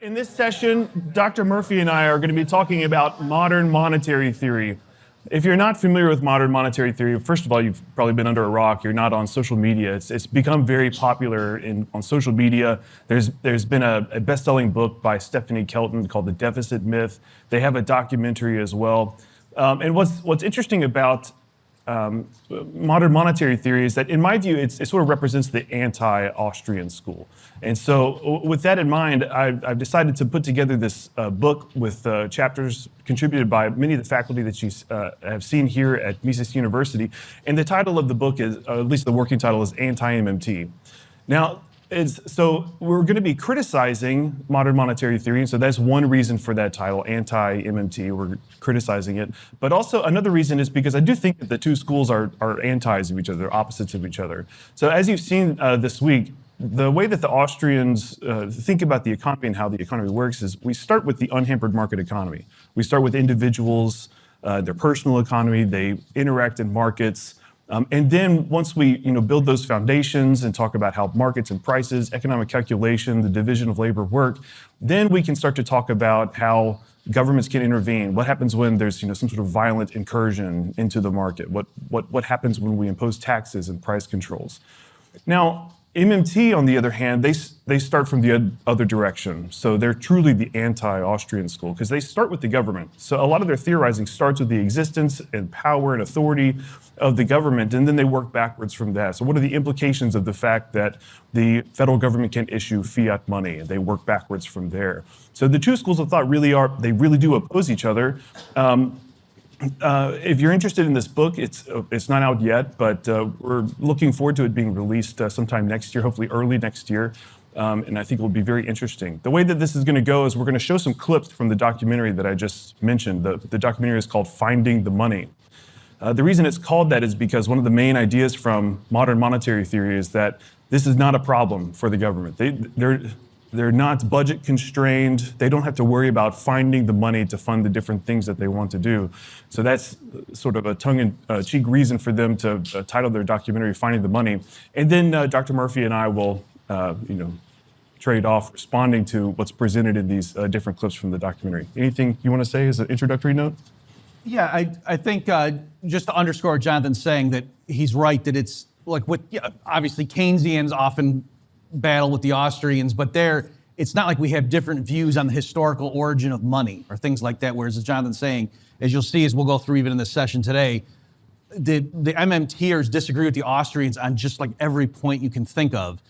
In this session, Dr. Murphy and I are going to be talking about modern monetary theory. If you're not familiar with modern monetary theory, first of all, you've probably been under a rock. You're not on social media. It's become very popular on social media. There's been a best-selling book by Stephanie Kelton called The Deficit Myth. They have a documentary as well. And what's interesting about modern monetary theory is that, in my view, it sort of represents the anti-Austrian school. And so with that in mind, I've decided to put together this book with chapters contributed by many of the faculty that you have seen here at Mises University. And the title of the book is, or at least the working title, is Anti-MMT. Now, so we're going to be criticizing modern monetary theory, and so that's one reason for that title, anti-MMT. We're criticizing it. But also another reason is because I do think that the two schools are antis of each other, opposites of each other. So as you've seen this week, the way that the Austrians think about the economy and how the economy works is we start with the unhampered market economy. We start with individuals, their personal economy, they interact in markets. And then once we build those foundations and talk about how markets and prices, economic calculation, the division of labor work, then we can start to talk about how governments can intervene. What happens when there's some sort of violent incursion into the market? What happens when we impose taxes and price controls? Now, MMT, on the other hand, they start from the other direction. So they're truly the anti-Austrian school because they start with the government. So a lot of their theorizing starts with the existence and power and authority of the government, and then they work backwards from that. So what are the implications of the fact that the federal government can issue fiat money? They work backwards from there. So the two schools of thought they really do oppose each other. If you're interested in this book, it's not out yet, but we're looking forward to it being released sometime next year, hopefully early next year, and I think it will be very interesting. The way that this is going to go is we're going to show some clips from the documentary that I just mentioned. The documentary is called Finding the Money. The reason it's called that is because one of the main ideas from modern monetary theory is that this is not a problem for the government. They're not budget constrained. They don't have to worry about finding the money to fund the different things that they want to do. So that's sort of a tongue-in-cheek reason for them to title their documentary Finding the Money. And then Dr. Murphy and I will, trade off responding to what's presented in these different clips from the documentary. Anything you want to say as an introductory note? Yeah, I think just to underscore Jonathan's saying that he's right, that it's like obviously Keynesians often battle with the Austrians, but it's not like we have different views on the historical origin of money or things like that. Whereas, as Jonathan's saying, as you'll see, as we'll go through even in this session today, the MMTers disagree with the Austrians on just like every point you can think of.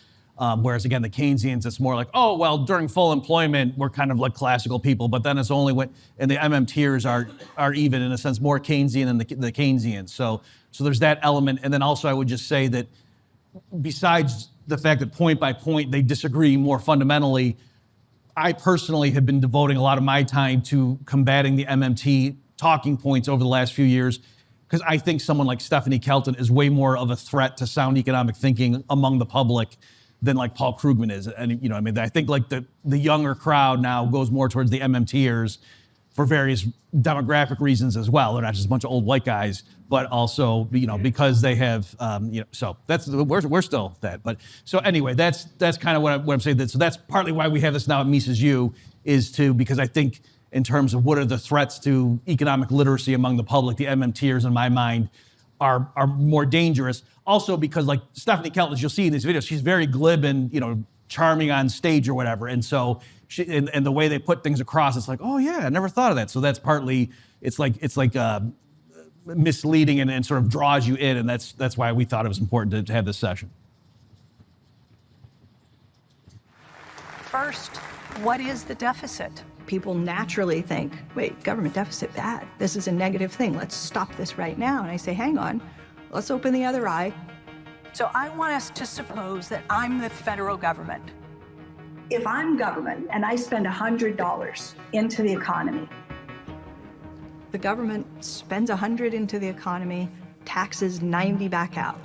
Whereas again, the Keynesians, it's more like, oh, well, during full employment, we're kind of like classical people, but then it's only and the MMTers are even in a sense more Keynesian than the Keynesians. So there's that element. And then also I would just say that besides the fact that point by point they disagree more fundamentally, I personally have been devoting a lot of my time to combating the MMT talking points over the last few years, because I think someone like Stephanie Kelton is way more of a threat to sound economic thinking among the public than like Paul Krugman is. And I think like the younger crowd now goes more towards the MMTers for various demographic reasons as well. They're not just a bunch of old white guys, but also, because they have, so that's, we're still that. But so anyway, that's kind of what I'm saying. So that's partly why we have this now at Mises U, because I think in terms of what are the threats to economic literacy among the public, the MMTers in my mind are more dangerous. Also because like Stephanie Kelton, as you'll see in these videos, she's very glib and, charming on stage or whatever. And so and the way they put things across, it's like, oh yeah, I never thought of that. So that's partly, it's like misleading and sort of draws you in. And that's why we thought it was important to have this session. First, what is the deficit? People naturally think, wait, government deficit, bad. This is a negative thing. Let's stop this right now. And I say, hang on, let's open the other eye. So I want us to suppose that I'm the federal government. If I'm government and I spend $100 into the economy, the government spends 100 into the economy, taxes 90 back out.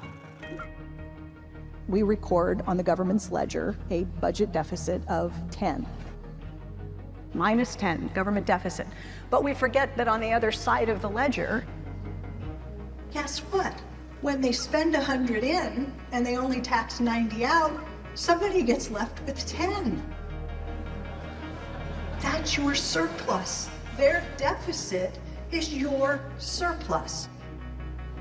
We record on the government's ledger a budget deficit of 10. Minus 10, government deficit. But we forget that on the other side of the ledger, guess what? When they spend 100 in and they only tax 90 out, somebody gets left with 10. It's your surplus. Their deficit is your surplus.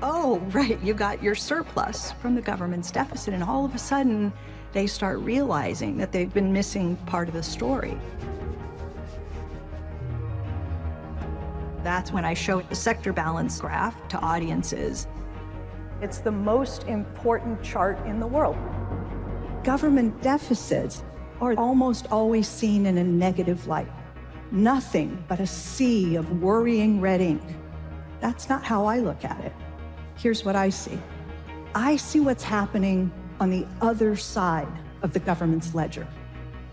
Oh, right, you got your surplus from the government's deficit, and all of a sudden, they start realizing that they've been missing part of the story. That's when I show the sector balance graph to audiences. It's the most important chart in the world. Government deficits are almost always seen in a negative light. Nothing but a sea of worrying red ink. That's not how I look at it. Here's what I see. I see what's happening on the other side of the government's ledger.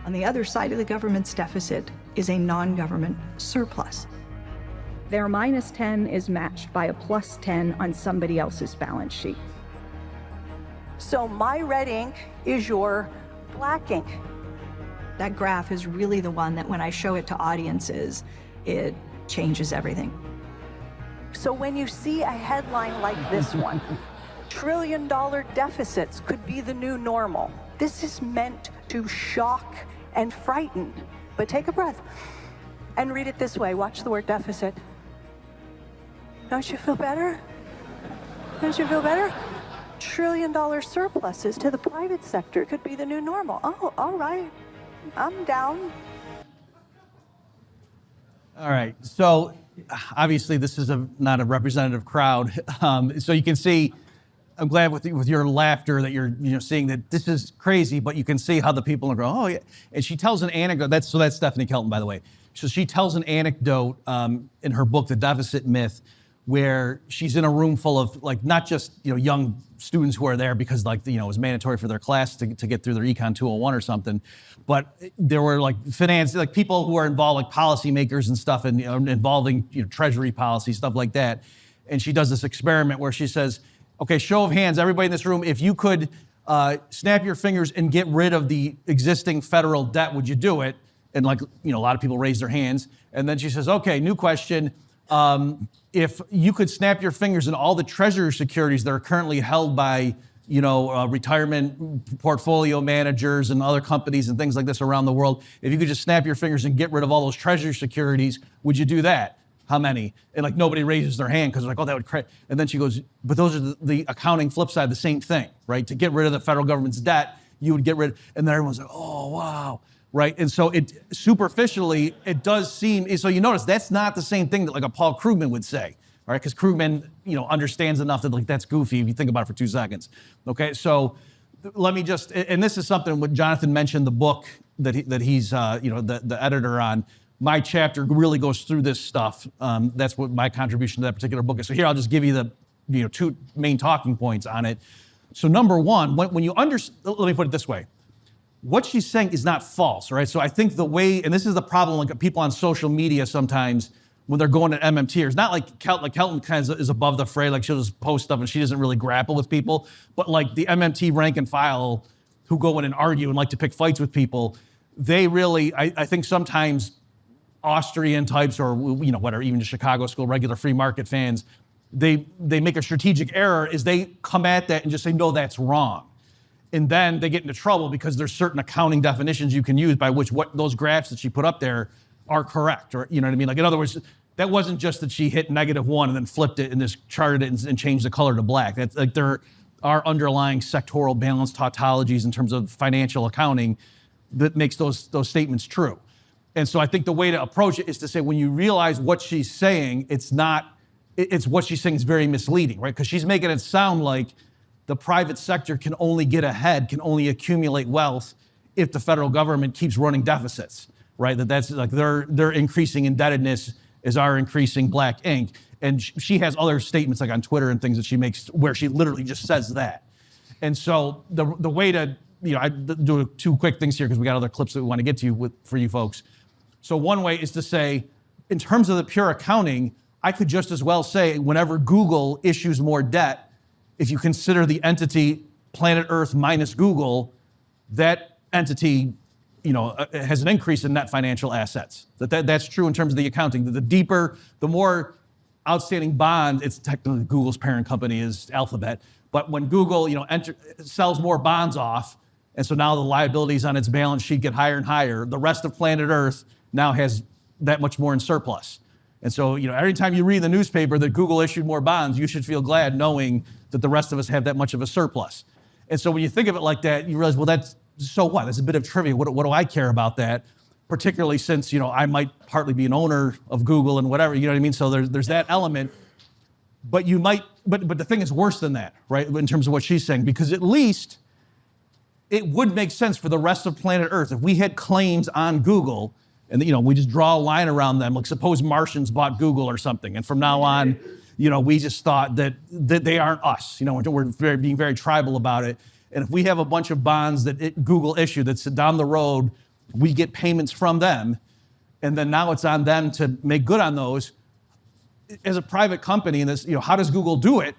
On the other side of the government's deficit is a non-government surplus. Their -10 is matched by a +10 on somebody else's balance sheet. So my red ink is your black ink. That graph is really the one that when I show it to audiences, it changes everything. So when you see a headline like this one, trillion-dollar deficits could be the new normal. This is meant to shock and frighten. But take a breath and read it this way. Watch the word deficit. Don't you feel better? Don't you feel better? Trillion-dollar surpluses to the private sector could be the new normal. Oh, all right. I'm down. All right. So obviously this is not a representative crowd. So you can see, I'm glad with your laughter that you're seeing that this is crazy, but you can see how the people are going, oh yeah. And she tells an anecdote. That's Stephanie Kelton, by the way. So she tells an anecdote in her book, The Deficit Myth, where she's in a room full of not just young students who are there because it was mandatory for their class to get through their Econ 201 or something, but there were finance people who are involved, policymakers and stuff, and involving treasury policy, stuff like that. And she does this experiment where she says, okay, show of hands, everybody in this room, if you could snap your fingers and get rid of the existing federal debt, would you do it? And a lot of people raise their hands. And then she says, okay, new question. If you could snap your fingers and all the treasury securities that are currently held by, retirement portfolio managers and other companies and things like this around the world, if you could just snap your fingers and get rid of all those treasury securities, would you do that? How many? And nobody raises their hand because they're oh, that would And then she goes, but those are the accounting flip side, the same thing, right? To get rid of the federal government's debt, you would get rid, and then everyone's like, oh, wow. Right, and so it superficially it does seem. So you notice that's not the same thing that a Paul Krugman would say, right? Because Krugman, understands enough that that's goofy if you think about it for 2 seconds. Okay, so let me just, and this is something when Jonathan mentioned the book that he's the editor on. My chapter really goes through this stuff. That's what my contribution to that particular book is. So here I'll just give you the 2 main talking points on it. So number one, when you understand, let me put it this way. What she's saying is not false, right? So I think the way, and this is the problem, people on social media sometimes when they're going to MMT, it's not Kelton kind of is above the fray, she'll just post stuff and she doesn't really grapple with people, but the MMT rank and file who go in and argue and like to pick fights with people, they really, I think sometimes Austrian types or whatever, even the Chicago School, regular free market fans, they make a strategic error is they come at that and just say, no, that's wrong. And then they get into trouble because there's certain accounting definitions you can use by which what those graphs that she put up there are correct, or you know what I mean? In other words, that wasn't just that she hit -1 and then flipped it and just charted it and changed the color to black. That's there are underlying sectoral balance tautologies in terms of financial accounting that makes those statements true. And so I think the way to approach it is to say when you realize what she's saying, it's what she's saying is very misleading, right? Because she's making it sound like the private sector can only get ahead, can only accumulate wealth if the federal government keeps running deficits, right? That's their increasing indebtedness is our increasing black ink. And she has other statements on Twitter and things that she makes where she literally just says that. And so the way to, I do 2 quick things here because we got other clips that we want to get to for you folks. So one way is to say, in terms of the pure accounting, I could just as well say whenever Google issues more debt, if you consider the entity Planet Earth minus Google, that entity, has an increase in net financial assets. That's true in terms of the accounting. The more outstanding bond, it's technically Google's parent company is Alphabet, but when Google, sells more bonds off, and so now the liabilities on its balance sheet get higher and higher, the rest of planet Earth now has that much more in surplus. And so, every time you read in the newspaper that Google issued more bonds, you should feel glad knowing that the rest of us have that much of a surplus. And so when you think of it like that, you realize, well, that's so what? That's a bit of trivia. What do I care about that? Particularly since, I might partly be an owner of Google and whatever, you know what I mean? So there's that element. But you might, but the thing is worse than that, right? In terms of what she's saying, because at least it would make sense for the rest of planet Earth if we had claims on Google and, we just draw a line around them. Like suppose Martians bought Google or something. And from now on, we just thought that they aren't us. We're being very tribal about it. And if we have a bunch of bonds that Google issued that's down the road, we get payments from them. And then now it's on them to make good on those. As a private company, and this, how does Google do it?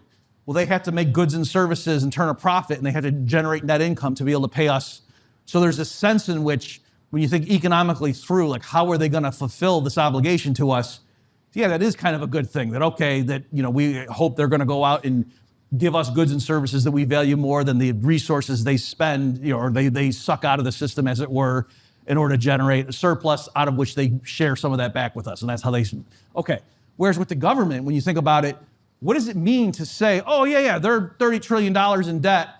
Well, they have to make goods and services and turn a profit, and they have to generate net income to be able to pay us. So there's a sense in which, when you think economically through, like how are they going to fulfill this obligation to us? Yeah, that is kind of a good thing. That okay, that we hope they're going to go out and give us goods and services that we value more than the resources they spend, or they suck out of the system, as it were, in order to generate a surplus out of which they share some of that back with us, and that's how they. Okay. Whereas with the government, when you think about it, what does it mean to say, oh, yeah, they're $30 trillion in debt,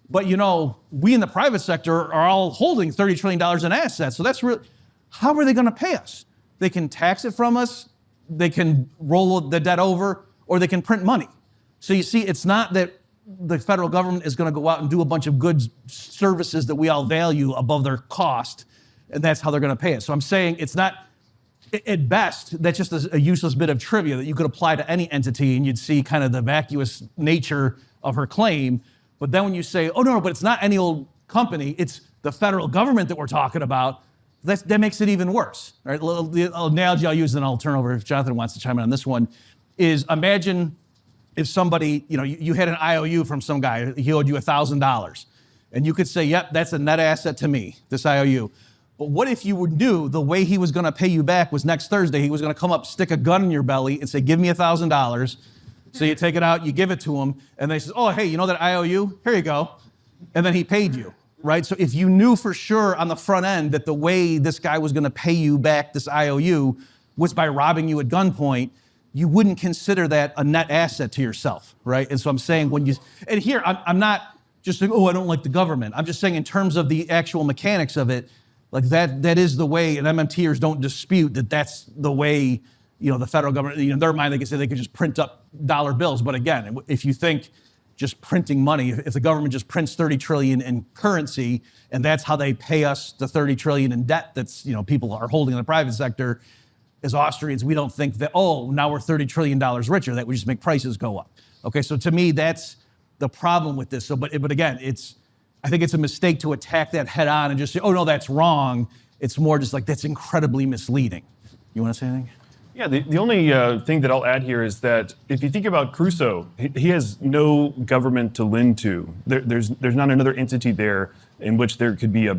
but, we in the private sector are all holding $30 trillion in assets. So that's real. How are they going to pay us? They can tax it from us, they can roll the debt over, or they can print money. So you see, it's not that the federal government is going to go out and do a bunch of goods, services that we all value above their cost, and that's how they're going to pay us. So I'm saying it's not. At best, that's just a useless bit of trivia that you could apply to any entity and you'd see kind of the vacuous nature of her claim. But then when you say, oh, no, but it's not any old company, it's the federal government that we're talking about, that makes it even worse. Right? The analogy I'll use, and I'll turn over if Jonathan wants to chime in on this one, is imagine if somebody, you had an IOU from some guy, he owed you $1,000. And you could say, yep, that's a net asset to me, this IOU. But what if you knew the way he was going to pay you back was next Thursday, he was going to come up, stick a gun in your belly and say, give me $1,000. So you take it out, you give it to him, and they say, oh, hey, you know that IOU? Here you go. And then he paid you, right? So if you knew for sure on the front end that the way this guy was going to pay you back this IOU was by robbing you at gunpoint, you wouldn't consider that a net asset to yourself, right? And so I'm saying and here, I'm not just saying, oh, I don't like the government. I'm just saying in terms of the actual mechanics of it, like that is the way, and MMTers don't dispute that that's the way, the federal government, in their mind, they could say they could just print up dollar bills. But again, if you think just printing money, if the government just prints 30 trillion in currency, and that's how they pay us the 30 trillion in debt that's, people are holding in the private sector, as Austrians, we don't think that, oh, now we're $30 trillion richer, that would just make prices go up. Okay, so to me, that's the problem with this. So, but again, I think it's a mistake to attack that head on and just say, oh, no, that's wrong. It's more just like, that's incredibly misleading. You want to say anything? Yeah, the only thing that I'll add here is that if you think about Crusoe, he has no government to lend to. There's not another entity there in which there could be a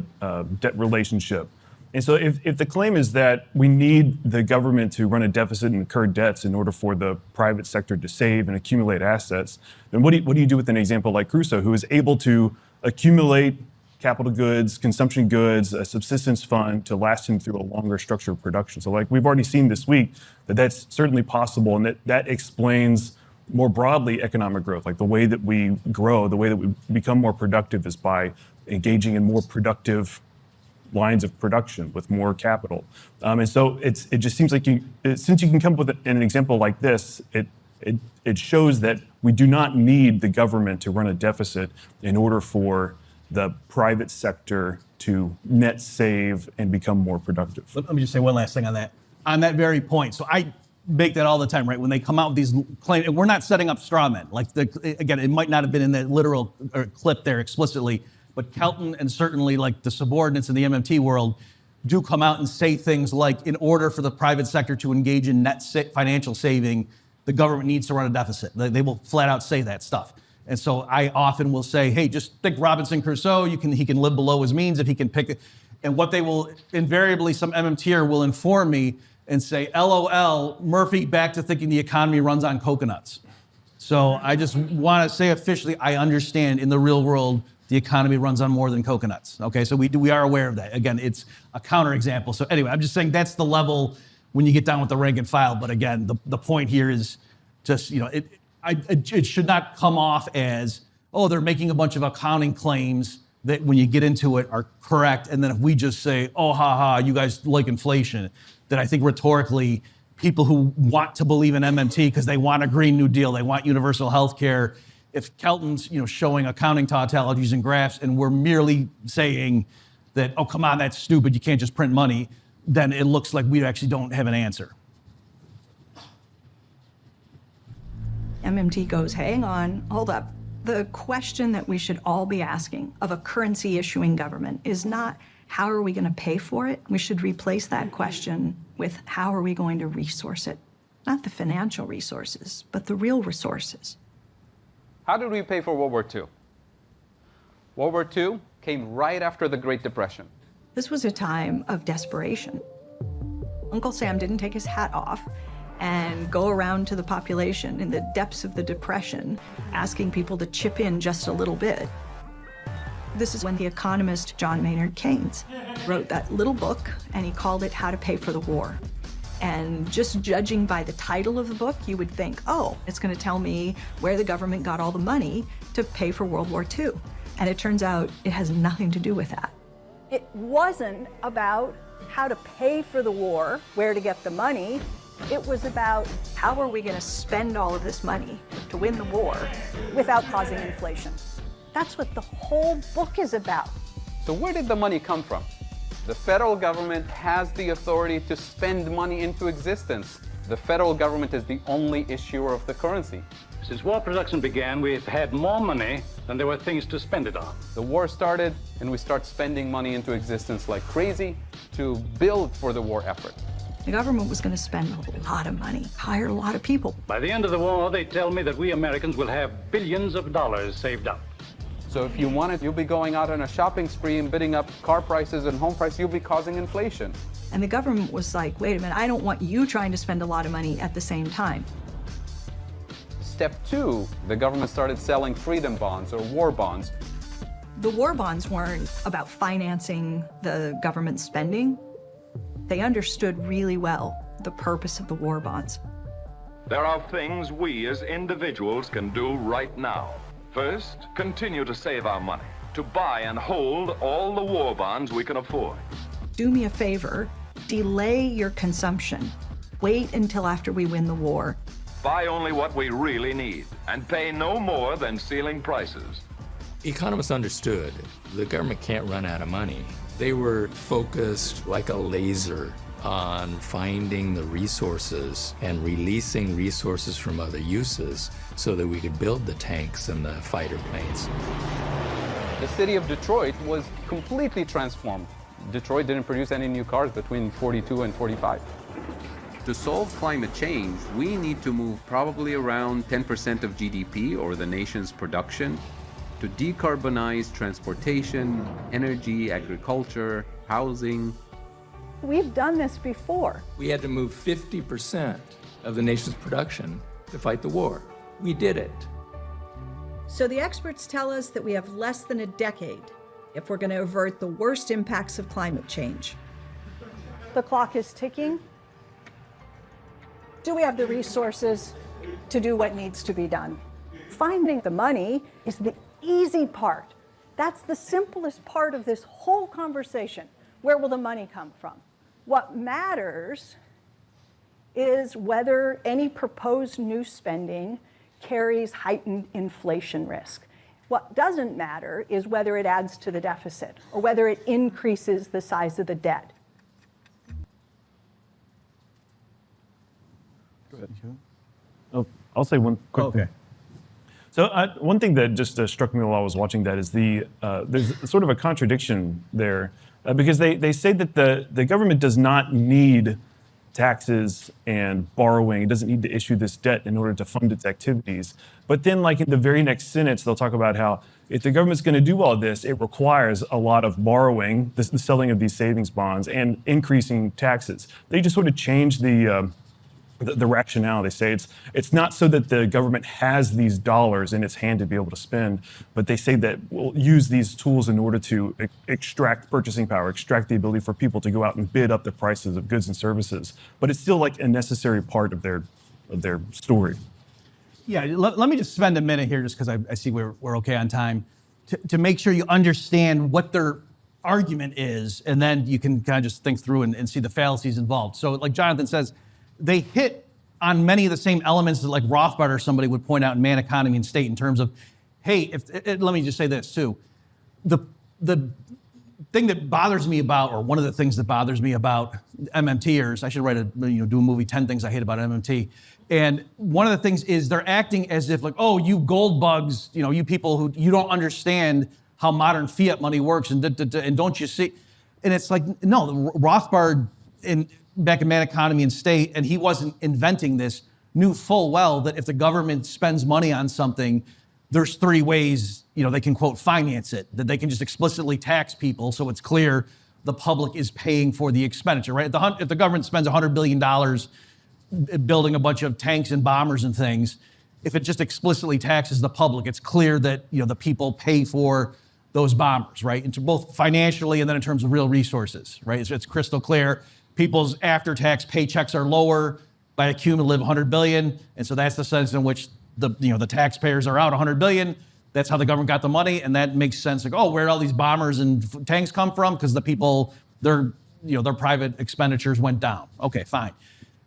debt relationship. And so if the claim is that we need the government to run a deficit and incur debts in order for the private sector to save and accumulate assets, then what do you do with an example like Crusoe, who is able to accumulate capital goods, consumption goods, a subsistence fund to last him through a longer structure of production? So like we've already seen this week that that's certainly possible, and that explains more broadly economic growth. Like the way that we grow, the way that we become more productive is by engaging in more productive lines of production with more capital. And so it just seems like since you can come up with an example like this, it shows that we do not need the government to run a deficit in order for the private sector to net save and become more productive. Let me just say one last thing on that. On that very point, so I make that all the time, right? When they come out with these claims, we're not setting up straw men. Like, again, it might not have been in that literal clip there explicitly, but Kelton and certainly like the subordinates in the MMT world do come out and say things like, in order for the private sector to engage in net financial saving, the government needs to run a deficit. They will flat out say that stuff. And so I often will say, hey, just think Robinson Crusoe. He can live below his means if he can pick it. And what they will invariably, some MMTer will inform me and say, LOL, Murphy, back to thinking the economy runs on coconuts. So I just want to say officially, I understand in the real world, the economy runs on more than coconuts. Okay, so we are aware of that. Again, it's a counterexample. So anyway, I'm just saying that's the level when you get down with the rank and file. But again, the point here is just, it should not come off as, oh, they're making a bunch of accounting claims that when you get into it are correct. And then if we just say, oh, you guys like inflation, then I think rhetorically, people who want to believe in MMT because they want a Green New Deal, they want universal health care, if Kelton's showing accounting tautologies and graphs and we're merely saying that, oh, come on, that's stupid, you can't just print money, then it looks like we actually don't have an answer. MMT goes, hang on, hold up. The question that we should all be asking of a currency issuing government is not how are we going to pay for it? We should replace that question with how are we going to resource it? Not the financial resources, but the real resources. How did we pay for World War II? World War II came right after the Great Depression. This was a time of desperation. Uncle Sam didn't take his hat off and go around to the population in the depths of the Depression, asking people to chip in just a little bit. This is when the economist John Maynard Keynes wrote that little book, and he called it How to Pay for the War. And just judging by the title of the book, you would think, oh, it's going to tell me where the government got all the money to pay for World War II. And it turns out it has nothing to do with that. It wasn't about how to pay for the war, where to get the money. It was about How are we going to spend all of this money to win the war? without causing inflation. That's what the whole book is about. So where did the money come from? The federal government has the authority to spend money into existence. The federal government is the only issuer of the currency. Since war production began, we've had more money than there were things to spend it on. The war started, and we start spending money into existence like crazy to build for the war effort. The government was going to spend a lot of money, hire a lot of people. By the end of the war, they tell me that we Americans will have billions of dollars saved up. So if you want it, you'll be going out on a shopping spree and bidding up car prices and home prices. You'll be causing inflation. And the government was like, wait a minute, I don't want you trying to spend a lot of money at the same time. Step two, the government started selling freedom bonds or war bonds. The war bonds weren't about financing the government spending. They understood really well the purpose of the war bonds. There are things we as individuals can do right now. First, continue to save our money, to buy and hold all the war bonds we can afford. Do me a favor, delay your consumption. Wait until after we win the war. Buy only what we really need, and pay no more than ceiling prices. Economists understood the government can't run out of money. They were focused like a laser on finding the resources and releasing resources from other uses so that we could build the tanks and the fighter planes. The city of Detroit was completely transformed. Detroit didn't produce any new cars between 42 and 45. To solve climate change, we need to move probably around 10% of GDP, or the nation's production, to decarbonize transportation, energy, agriculture, housing. We've done this before. We had to move 50% of the nation's production to fight the war. We did it. So the experts tell us that we have less than a decade if we're going to avert the worst impacts of climate change. The clock is ticking. Do we have the resources to do what needs to be done? Finding the money is the easy part. That's the simplest part of this whole conversation. Where will the money come from? What matters is whether any proposed new spending carries heightened inflation risk. What doesn't matter is whether it adds to the deficit or whether it increases the size of the debt. Go ahead. Oh, I'll say one quick thing. So one thing that just struck me while I was watching that is there's sort of a contradiction there because they say that the government does not need taxes and borrowing. It doesn't need to issue this debt in order to fund its activities. But then like in the very next sentence, they'll talk about how if the government's going to do all this, it requires a lot of borrowing, the selling of these savings bonds, and increasing taxes. They just sort of change the the rationale. They say it's not so that the government has these dollars in its hand to be able to spend, but they say that we'll use these tools in order to extract purchasing power, extract the ability for people to go out and bid up the prices of goods and services. But it's still like a necessary part of their story. Yeah, let me just spend a minute here, just because I see we're okay on time, to make sure you understand what their argument is, and then you can kind of just think through and see the fallacies involved. So like Jonathan says, they hit on many of the same elements that like Rothbard or somebody would point out in Man, Economy, and State in terms of, hey, let me just say this too. The thing that bothers me about, or one of the things that bothers me about MMTers, I should do a movie, 10 Things I Hate About MMT. And one of the things is they're acting as if like, oh, you gold bugs, you people who, you don't understand how modern fiat money works, and don't you see? And it's like, no, Rothbard back in Man, Economy, and State, and he wasn't inventing this, knew full well that if the government spends money on something, there's three ways, they can, quote, finance it, that they can just explicitly tax people so it's clear the public is paying for the expenditure, right? If the government spends $100 billion building a bunch of tanks and bombers and things, if it just explicitly taxes the public, it's clear that, the people pay for those bombers, right? Into both financially and then in terms of real resources, right? It's crystal clear. People's after-tax paychecks are lower by a cumulative $100 billion, and so that's the sense in which the taxpayers are out $100 billion. That's how the government got the money, and that makes sense. Like, oh, where did all these bombers and tanks come from? Because the people, their private expenditures went down. Okay, fine.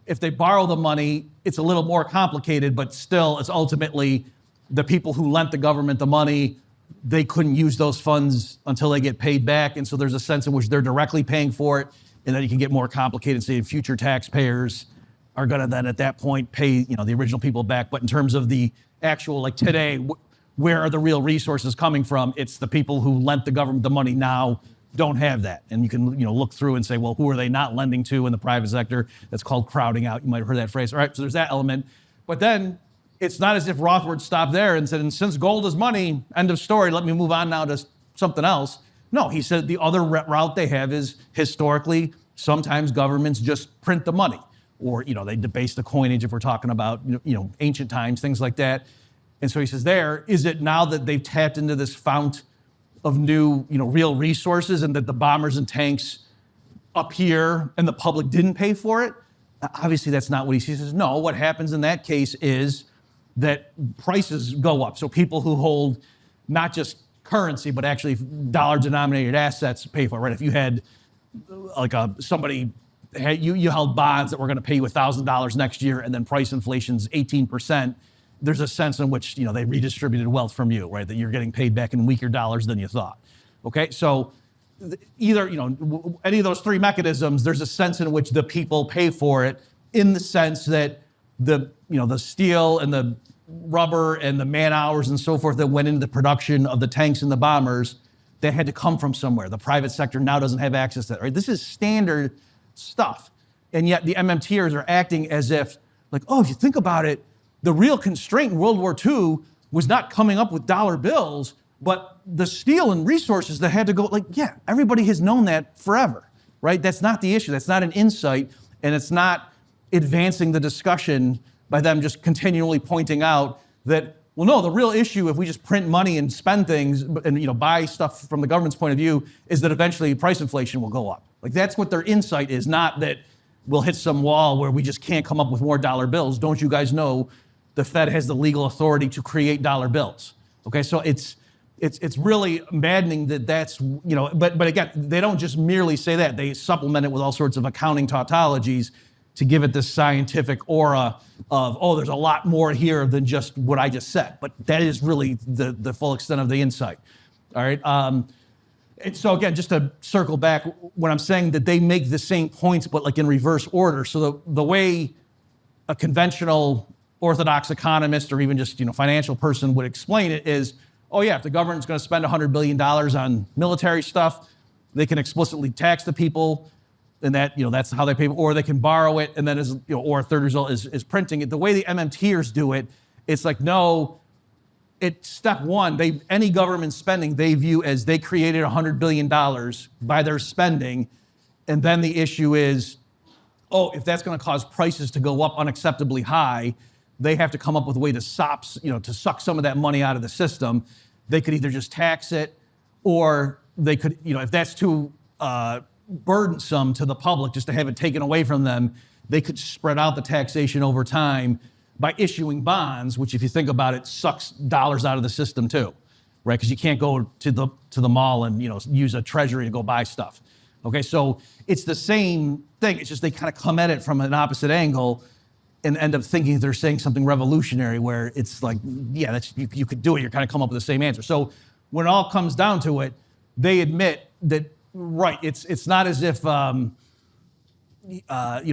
If they borrow the money, it's a little more complicated, but still, it's ultimately the people who lent the government the money. They couldn't use those funds until they get paid back, and so there's a sense in which they're directly paying for it. And then you can get more complicated and say future taxpayers are going to then at that point pay, the original people back. But in terms of the actual, like today, where are the real resources coming from? It's the people who lent the government the money now don't have that. And you can, look through and say, well, who are they not lending to in the private sector? That's called crowding out. You might have heard that phrase. All right, so there's that element. But then it's not as if Rothbard stopped there and said, and since gold is money, end of story, let me move on now to something else. No, he said the other route they have is historically, sometimes governments just print the money, or they debase the coinage if we're talking about ancient times, things like that. And so he says, is it now that they've tapped into this fount of new real resources, and that the bombers and tanks up here and the public didn't pay for it? Obviously, that's not what he says. He says, no, what happens in that case is that prices go up. So people who hold not just currency, but actually dollar-denominated assets pay for it, right? If you had you held bonds that were going to pay you $1,000 next year, and then price inflation's 18%, there's a sense in which they redistributed wealth from you, right? That you're getting paid back in weaker dollars than you thought. Okay, so either any of those three mechanisms, there's a sense in which the people pay for it, in the sense that the steel and the rubber and the man hours and so forth that went into the production of the tanks and the bombers, they had to come from somewhere. The private sector now doesn't have access to that, right? This is standard stuff. And yet the MMTers are acting as if, like, oh, if you think about it, the real constraint in World War II was not coming up with dollar bills, but the steel and resources that had to go, like, yeah, everybody has known that forever, right? That's not the issue. That's not an insight, and it's not advancing the discussion by them just continually pointing out that, well, no, the real issue, if we just print money and spend things and buy stuff from the government's point of view, is that eventually price inflation will go up. Like, that's what their insight is, not that we'll hit some wall where we just can't come up with more dollar bills. Don't you guys know the Fed has the legal authority to create dollar bills? Okay, so it's really maddening that that's, but again, they don't just merely say that. They supplement it with all sorts of accounting tautologies to give it this scientific aura of, oh, there's a lot more here than just what I just said. But that is really the full extent of the insight. All right. And so again, just to circle back, when I'm saying that they make the same points, but like in reverse order. So the way a conventional orthodox economist or even just financial person would explain it is, oh yeah, if the government's going to spend $100 billion on military stuff, they can explicitly tax the people, and that that's how they pay, or they can borrow it, and then or a third result is printing it. The way the MMTers do it, it's like, no, it's step one. Any government spending they view as they created $100 billion by their spending, and then the issue is, oh, if that's going to cause prices to go up unacceptably high, they have to come up with a way to suck some of that money out of the system. They could either just tax it, or they could, if that's too burdensome to the public just to have it taken away from them, they could spread out the taxation over time by issuing bonds, which if you think about it, sucks dollars out of the system too, right? Because you can't go to the mall and use a treasury to go buy stuff. Okay, so it's the same thing. It's just they kind of come at it from an opposite angle and end up thinking they're saying something revolutionary, where it's like, yeah, that's you could do it. You're kind of come up with the same answer. So when it all comes down to it, they admit that, right, it's not as if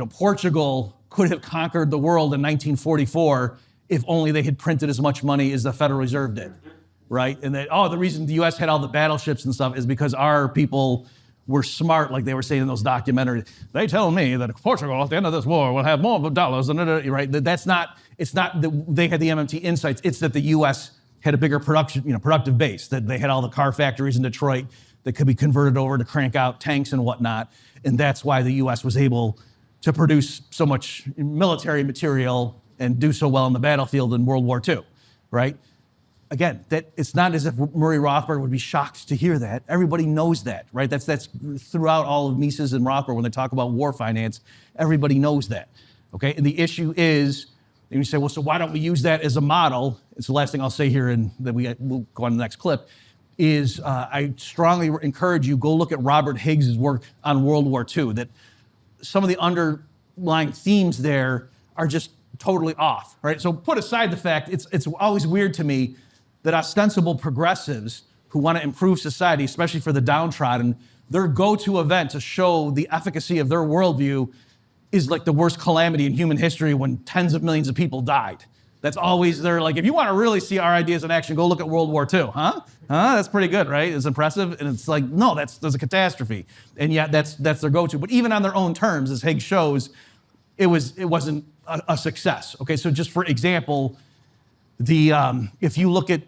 Portugal could have conquered the world in 1944 if only they had printed as much money as the Federal Reserve did, right? And that, the reason the U.S. had all the battleships and stuff is because our people were smart, like they were saying in those documentaries. They tell me that Portugal at the end of this war will have more dollars than right. It's not that they had the MMT insights. It's that the U.S. had a bigger productive base. That they had all the car factories in Detroit that could be converted over to crank out tanks and whatnot, and that's why the U.S. was able to produce so much military material and do so well on the battlefield in World War II, right? Again, that it's not as if Murray Rothbard would be shocked to hear that. Everybody knows that, right? That's throughout all of Mises and Rothbard when they talk about war finance. Everybody knows that, okay? And the issue is, and you say, well, so why don't we use that as a model? It's the last thing I'll say here, and then we'll go on to the next clip. Is I strongly encourage you go look at Robert Higgs' work on World War II. That some of the underlying themes there are just totally off, right? So put aside the fact it's always weird to me that ostensible progressives who want to improve society, especially for the downtrodden, their go-to event to show the efficacy of their worldview is like the worst calamity in human history when tens of millions of people died. That's always, they're like, if you want to really see our ideas in action, go look at World War II. Huh? That's pretty good, right? It's impressive. And it's like, no, that's a catastrophe. And yet that's their go-to. But even on their own terms, as Higgs shows, it wasn't a success. Okay, so just for example, if you look at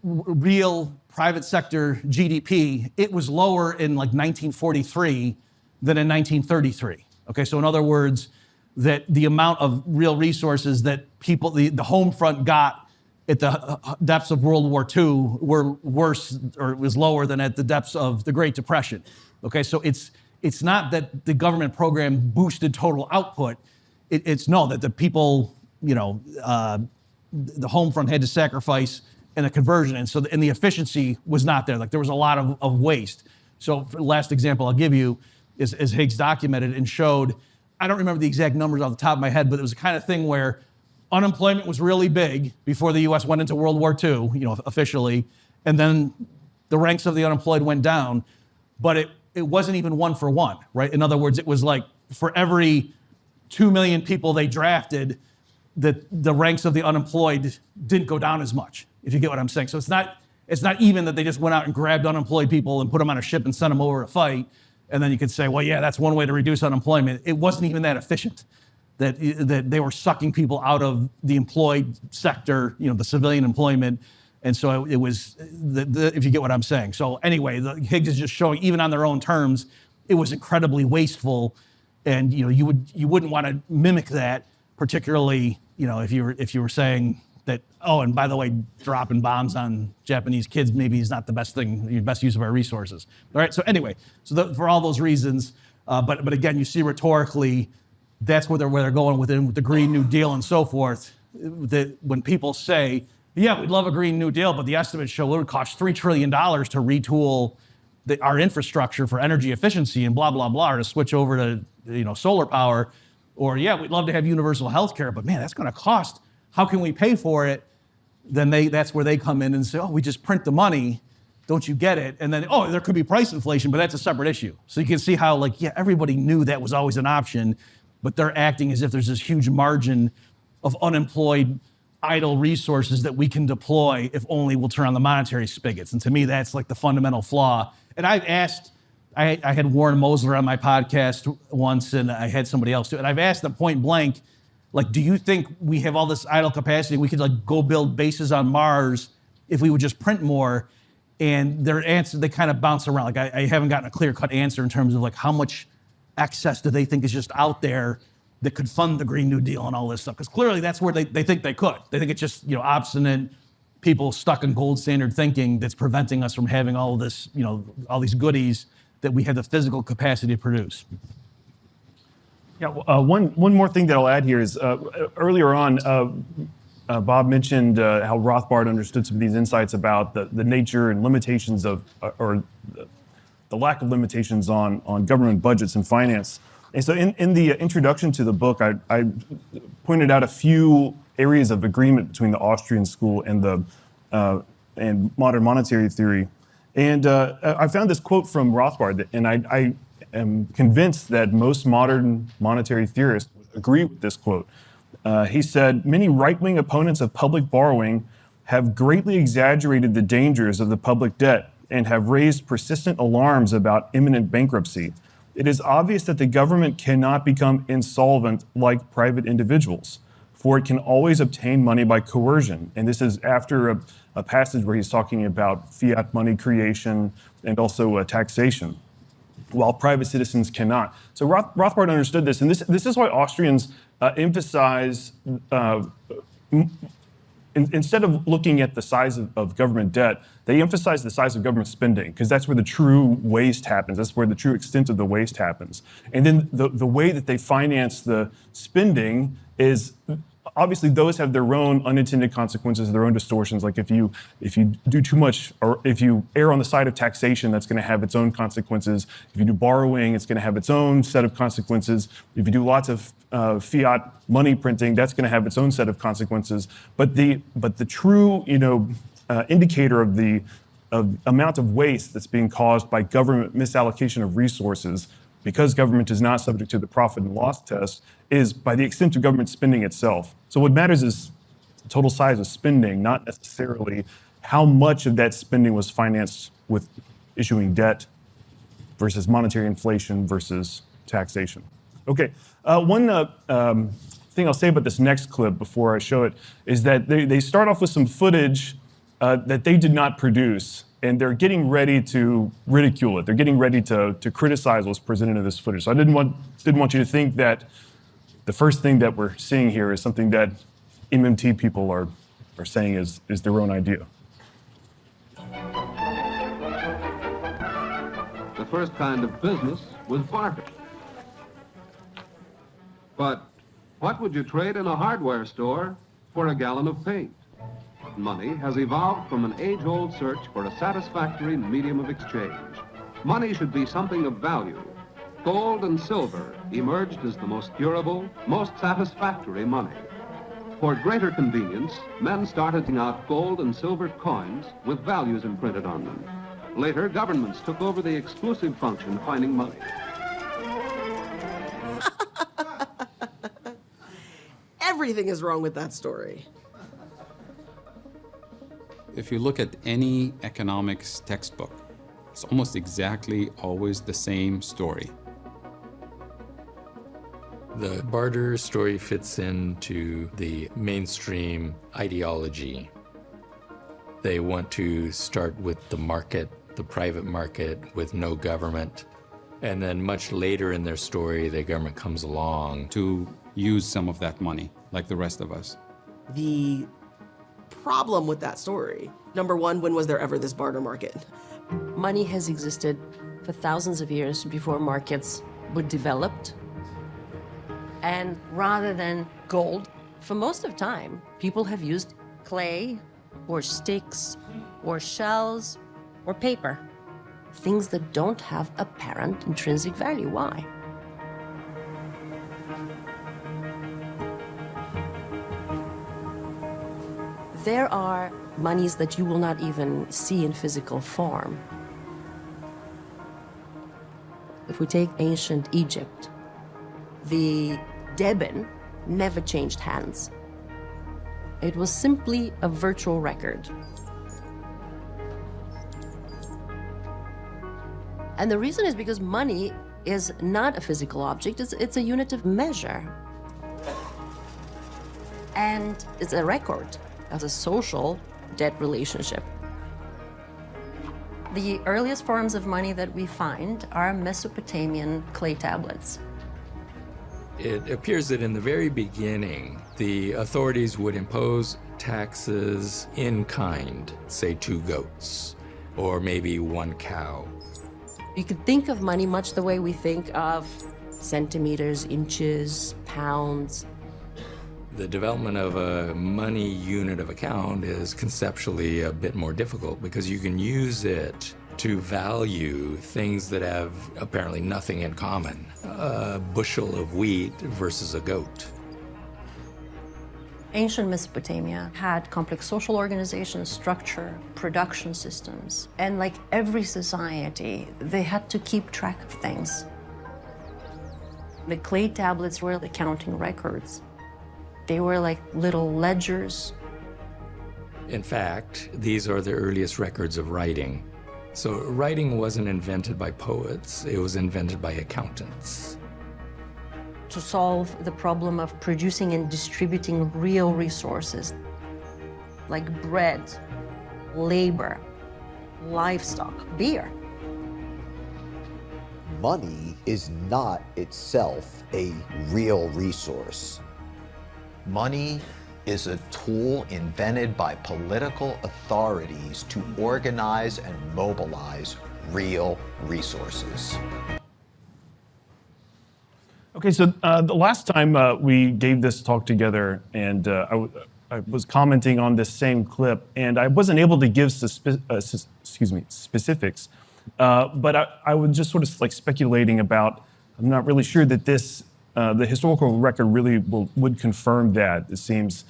real private sector GDP, it was lower in like 1943 than in 1933. Okay, so in other words, that the amount of real resources that people, the home front got at the depths of World War II were worse, or was lower than at the depths of the Great Depression. Okay, so it's not that the government program boosted total output. It's that the people, the home front had to sacrifice in a conversion, and the efficiency was not there. Like there was a lot of waste. So for the last example I'll give you is Higgs documented and showed. I don't remember the exact numbers off the top of my head, but it was the kind of thing where unemployment was really big before the U.S. went into World War II, officially, and then the ranks of the unemployed went down, but it wasn't even 1 for 1, right? In other words, it was like for every 2 million people they drafted, the ranks of the unemployed didn't go down as much, if you get what I'm saying. So it's not even that they just went out and grabbed unemployed people and put them on a ship and sent them over to fight. And then you could say, well, yeah, that's one way to reduce unemployment. It wasn't even that efficient, that they were sucking people out of the employed sector, the civilian employment. And so it was, if you get what I'm saying. So anyway, Higgs is just showing, even on their own terms, it was incredibly wasteful. And you wouldn't want to mimic that, particularly if you were saying that, oh, and by the way, dropping bombs on Japanese kids maybe is not the best use of our resources. All right, so anyway, for all those reasons, but again, you see rhetorically, that's where they're going with the Green New Deal and so forth. That when people say, yeah, we'd love a Green New Deal, but the estimates show it would cost $3 trillion to retool our infrastructure for energy efficiency and blah, blah, blah, or to switch over to solar power. Or, yeah, we'd love to have universal health care, but man, that's going to cost. How can we pay for it? Then that's where they come in and say, oh, we just print the money. Don't you get it? And then, oh, there could be price inflation, but that's a separate issue. So you can see how, everybody knew that was always an option, but they're acting as if there's this huge margin of unemployed, idle resources that we can deploy if only we'll turn on the monetary spigots. And to me, that's like the fundamental flaw. And I've asked, I had Warren Mosler on my podcast once, and I had somebody else too, and I've asked them point blank, do you think we have all this idle capacity? We could go build bases on Mars if we would just print more. And their answer, they kind of bounce around. I haven't gotten a clear-cut answer in terms of how much excess do they think is just out there that could fund the Green New Deal and all this stuff? Because clearly that's where they think they could. They think it's just, obstinate people stuck in gold standard thinking that's preventing us from having all of this, all these goodies that we have the physical capacity to produce. Yeah, one more thing that I'll add here is earlier on, Bob mentioned how Rothbard understood some of these insights about the nature and limitations of, or the lack of limitations on government budgets and finance. And so in the introduction to the book, I pointed out a few areas of agreement between the Austrian School and modern monetary theory. And I found this quote from Rothbard, and I am convinced that most modern monetary theorists agree with this quote. He said, "Many right-wing opponents of public borrowing have greatly exaggerated the dangers of the public debt and have raised persistent alarms about imminent bankruptcy. It is obvious that the government cannot become insolvent like private individuals, for it can always obtain money by coercion." And this is after a passage where he's talking about fiat money creation and also taxation, while private citizens cannot. So Rothbard understood this, and this is why Austrians emphasize, instead of looking at the size of government debt, they emphasize the size of government spending, because that's where the true waste happens. That's where the true extent of the waste happens. And then the way that they finance the spending is, obviously those have their own unintended consequences, their own distortions. Like if you do too much, or if you err on the side of taxation, that's going to have its own consequences. If you do borrowing, it's going to have its own set of consequences. If you do lots of fiat money printing, that's going to have its own set of consequences. But the true indicator of the amount of waste that's being caused by government misallocation of resources, because government is not subject to the profit and loss test, is by the extent of government spending itself. So what matters is the total size of spending, not necessarily how much of that spending was financed with issuing debt versus monetary inflation versus taxation. Okay, one thing I'll say about this next clip before I show it is that they start off with some footage that they did not produce, and they're getting ready to ridicule it. They're getting ready to criticize what's presented in this footage. So I didn't want you to think that the first thing that we're seeing here is something that MMT people are saying is their own idea. The first kind of business was barter. But what would you trade in a hardware store for a gallon of paint? Money has evolved from an age-old search for a satisfactory medium of exchange. Money should be something of value. Gold and silver emerged as the most durable, most satisfactory money. For greater convenience, men started taking out gold and silver coins with values imprinted on them. Later, governments took over the exclusive function of finding money. Everything is wrong with that story. If you look at any economics textbook, it's almost exactly always the same story. The barter story fits into the mainstream ideology. They want to start with the market, the private market, with no government. And then much later in their story, the government comes along to use some of that money, like the rest of us. The problem with that story, number one, when was there ever this barter market? Money has existed for thousands of years before markets were developed. And rather than gold, for most of time, people have used clay or sticks or shells or paper, things that don't have apparent intrinsic value. Why? There are monies that you will not even see in physical form. If we take ancient Egypt, the deben never changed hands. It was simply a virtual record. And the reason is because money is not a physical object, it's a unit of measure. And it's a record of a social debt relationship. The earliest forms of money that we find are Mesopotamian clay tablets. It appears that in the very beginning, the authorities would impose taxes in kind, say 2 goats, or maybe 1 cow. You could think of money much the way we think of centimeters, inches, pounds. The development of a money unit of account is conceptually a bit more difficult because you can use it to value things that have apparently nothing in common. A bushel of wheat versus a goat. Ancient Mesopotamia had complex social organization, structure, production systems. And like every society, they had to keep track of things. The clay tablets were the counting records. They were like little ledgers. In fact, these are the earliest records of writing. So writing wasn't invented by poets, it was invented by accountants. To solve the problem of producing and distributing real resources, like bread, labor, livestock, beer. Money is not itself a real resource. Money is a tool invented by political authorities to organize and mobilize real resources. Okay, so the last time we gave this talk together, and I was commenting on this same clip, and I wasn't able to give specifics, but I was just sort of like speculating about. I'm not really sure that this the historical record really would confirm that. It seems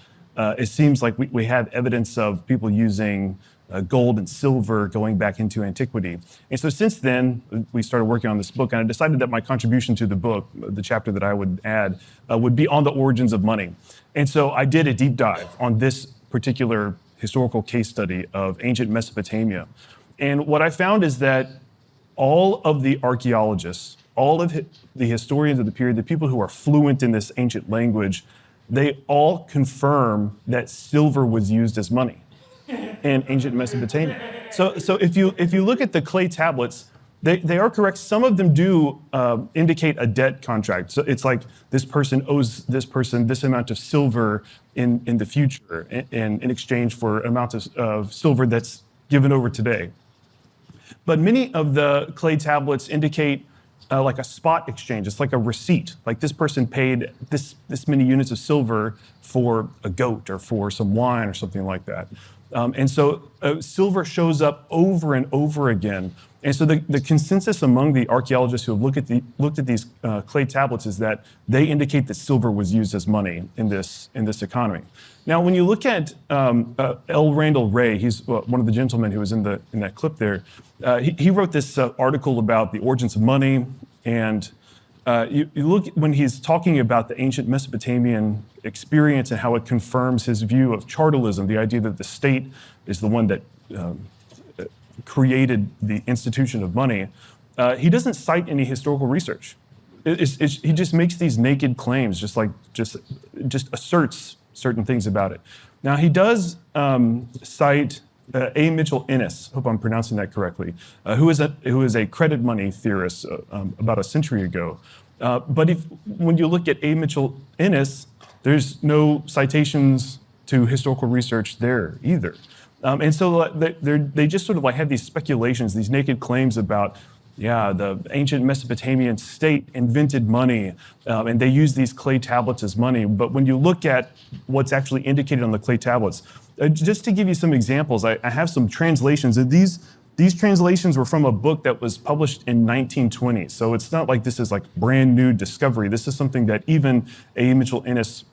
like we have evidence of people using gold and silver going back into antiquity. And so since then, we started working on this book, and I decided that my contribution to the book, the chapter that I would add, would be on the origins of money. And so I did a deep dive on this particular historical case study of ancient Mesopotamia. And what I found is that all of the archaeologists, all of the historians of the period, the people who are fluent in this ancient language, they all confirm that silver was used as money in ancient Mesopotamia. So if you look at the clay tablets, they are correct. Some of them do indicate a debt contract. So it's like this person owes this person this amount of silver in the future in exchange for amount of silver that's given over today. But many of the clay tablets indicate like a spot exchange. It's like a receipt. Like this person paid this many units of silver for a goat or for some wine or something like that. And so silver shows up over and over again. And so the consensus among the archaeologists who have looked at these clay tablets is that they indicate that silver was used as money in this economy. Now, when you look at L. Randall Wray, he's one of the gentlemen who was in that clip there. He wrote this article about the origins of money, and you look when he's talking about the ancient Mesopotamian experience and how it confirms his view of chartalism, the idea that the state is the one that created the institution of money. He doesn't cite any historical research. He just makes these naked claims, just asserts certain things about it. Now he does cite A. Mitchell Innes, hope I'm pronouncing that correctly, who is a credit money theorist about a century ago. But when you look at A. Mitchell Innes, there's no citations to historical research there either. And so they just sort of like have these speculations, these naked claims about, the ancient Mesopotamian state invented money, and they use these clay tablets as money. But when you look at what's actually indicated on the clay tablets, just to give you some examples, I have some translations. And these translations were from a book that was published in 1920. So it's not like this is like brand new discovery. This is something that even A. Mitchell Innes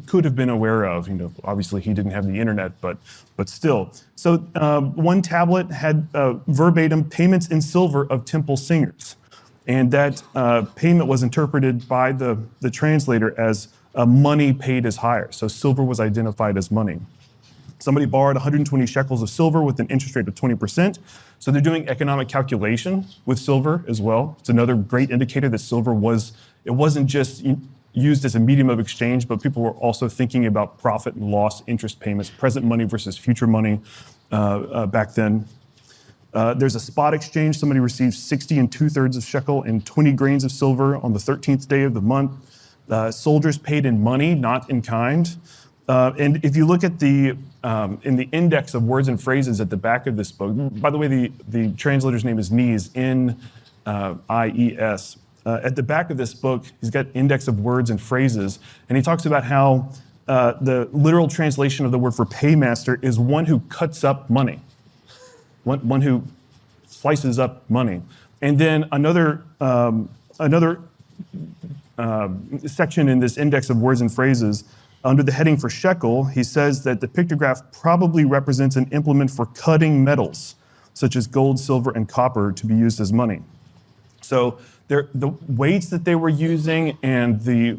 could have been aware of. Obviously he didn't have the internet, but still. So one tablet had verbatim payments in silver of temple singers. And that payment was interpreted by the translator as money paid as hire. So silver was identified as money. Somebody borrowed 120 shekels of silver with an interest rate of 20%. So they're doing economic calculation with silver as well. It's another great indicator that silver wasn't just used as a medium of exchange, but people were also thinking about profit and loss, interest payments, present money versus future money back then. There's a spot exchange. Somebody receives 60 2/3 of shekel and 20 grains of silver on the 13th day of the month. Soldiers paid in money, not in kind. And if you look at in the index of words and phrases at the back of this book, by the way, the translator's name is Nies, N-I-E-S. At the back of this book, he's got index of words and phrases, and he talks about how the literal translation of the word for paymaster is one who cuts up money, one who slices up money. And then another section in this index of words and phrases, under the heading for shekel, he says that the pictograph probably represents an implement for cutting metals, such as gold, silver, and copper, to be used as money. So the weights that they were using and the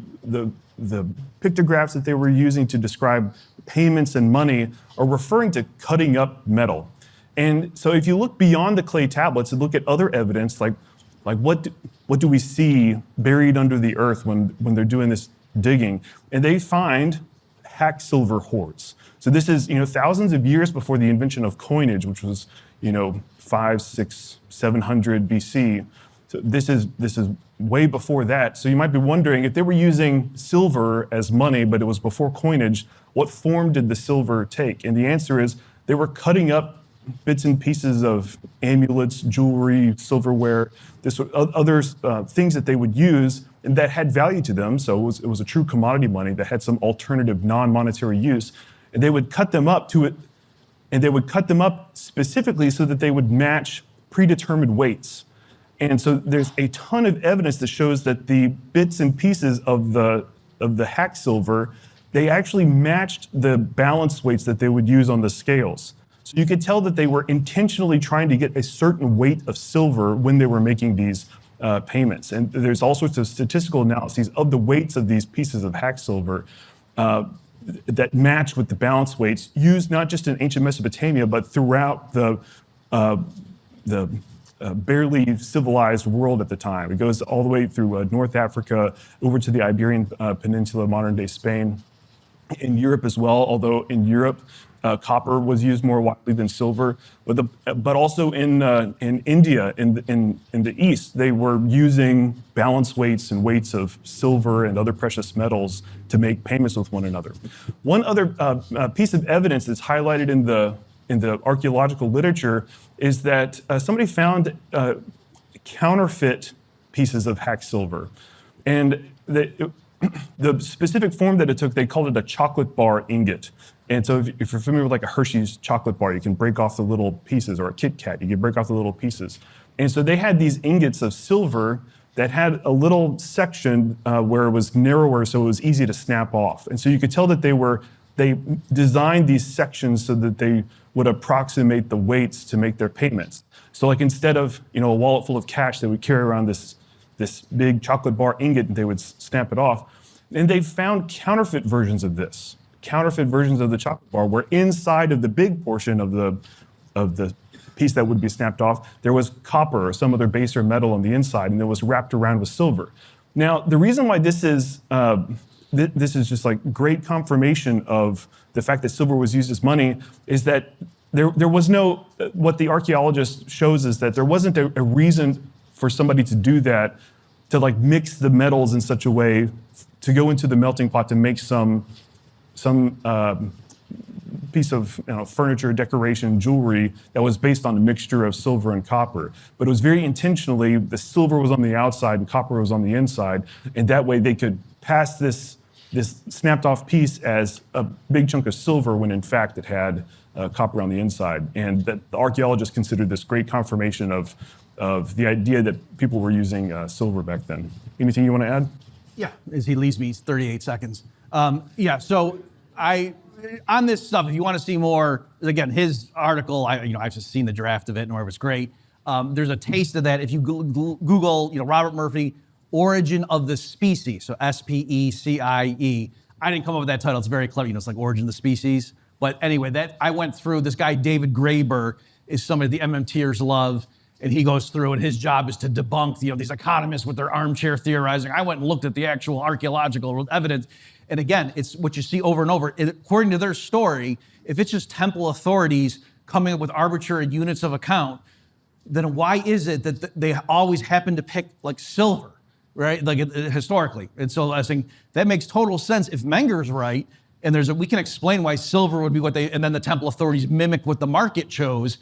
pictographs that they were using to describe payments and money are referring to cutting up metal. And so if you look beyond the clay tablets and look at other evidence, like what do we see buried under the earth when they're doing this digging? And they find hack silver hoards. So this is thousands of years before the invention of coinage, which was 500, 600, 700 BC. So this is way before that. So you might be wondering, if they were using silver as money, but it was before coinage, what form did the silver take? And the answer is they were cutting up bits and pieces of amulets, jewelry, silverware, other things that they would use and that had value to them. So it was a true commodity money that had some alternative non-monetary use. And they would cut them up specifically so that they would match predetermined weights. And so there's a ton of evidence that shows that the bits and pieces of the hack silver, they actually matched the balance weights that they would use on the scales. So you could tell that they were intentionally trying to get a certain weight of silver when they were making these payments. And there's all sorts of statistical analyses of the weights of these pieces of hack silver that match with the balance weights used not just in ancient Mesopotamia, but throughout the barely civilized world at the time. It goes all the way through North Africa, over to the Iberian Peninsula, modern-day Spain, in Europe as well, although in Europe, copper was used more widely than silver, but also in India, in the East, they were using balance weights and weights of silver and other precious metals to make payments with one another. One other piece of evidence that's highlighted in the archaeological literature is that somebody found counterfeit pieces of hack silver, and the specific form that it took, they called it a chocolate bar ingot. And so if you're familiar with like a Hershey's chocolate bar, you can break off the little pieces, or a Kit Kat, you can break off the little pieces. And so they had these ingots of silver that had a little section where it was narrower, so it was easy to snap off. And so you could tell that they designed these sections so that they would approximate the weights to make their payments. So like instead of a wallet full of cash, they would carry around this big chocolate bar ingot and they would snap it off. And they found counterfeit versions of this. Counterfeit versions of the chocolate bar, where inside of the big portion of the piece that would be snapped off, there was copper or some other baser metal on the inside, and it was wrapped around with silver. Now, the reason why this is just like great confirmation of the fact that silver was used as money is that there was no, what the archaeologist shows is that there wasn't a reason for somebody to do that, to like mix the metals in such a way to go into the melting pot to make some piece of furniture, decoration, jewelry that was based on a mixture of silver and copper. But it was very intentionally, the silver was on the outside and copper was on the inside, and that way they could pass this snapped off piece as a big chunk of silver when in fact it had copper on the inside. And that the archaeologists considered this great confirmation of the idea that people were using silver back then. Anything you want to add? Yeah, as he leaves me 38 seconds. So on this stuff, if you want to see more, again, his article, I've just seen the draft of it and it was great. There's a taste of that. If you Google, Robert Murphy, Origin of the Species, so SPECIE. I didn't come up with that title. It's very clever. It's like Origin of the Species. But anyway, that I went through. This guy, David Graeber, is somebody the MMTers love. And he goes through, and his job is to debunk, these economists with their armchair theorizing. I went and looked at the actual archaeological evidence. And again, it's what you see over and over. According to their story, if it's just temple authorities coming up with arbitrary units of account, then why is it that they always happen to pick like silver, right? Like historically. And so I was saying that makes total sense if Menger's right, and we can explain why silver would be what and then the temple authorities mimic what the market chose.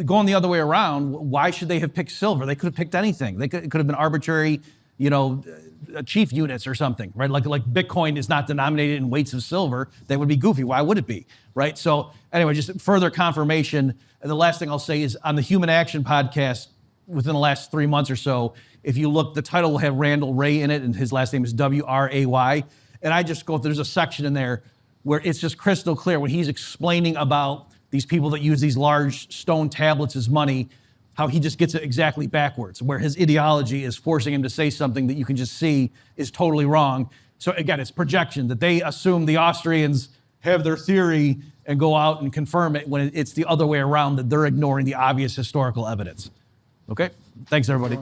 Going the other way around, why should they have picked silver? They could have picked anything. It could have been arbitrary, chief units or something, right? Like Bitcoin is not denominated in weights of silver. That would be goofy. Why would it be, right? So anyway, just further confirmation. And the last thing I'll say is on the Human Action podcast within the last 3 months or so, if you look, the title will have Randall Ray in it, and his last name is W-R-A-Y. And I just there's a section in there where it's just crystal clear when he's explaining about these people that use these large stone tablets as money, how he just gets it exactly backwards, where his ideology is forcing him to say something that you can just see is totally wrong. So again, it's projection, that they assume the Austrians have their theory and go out and confirm it when it's the other way around, that they're ignoring the obvious historical evidence. Okay? Thanks, everybody.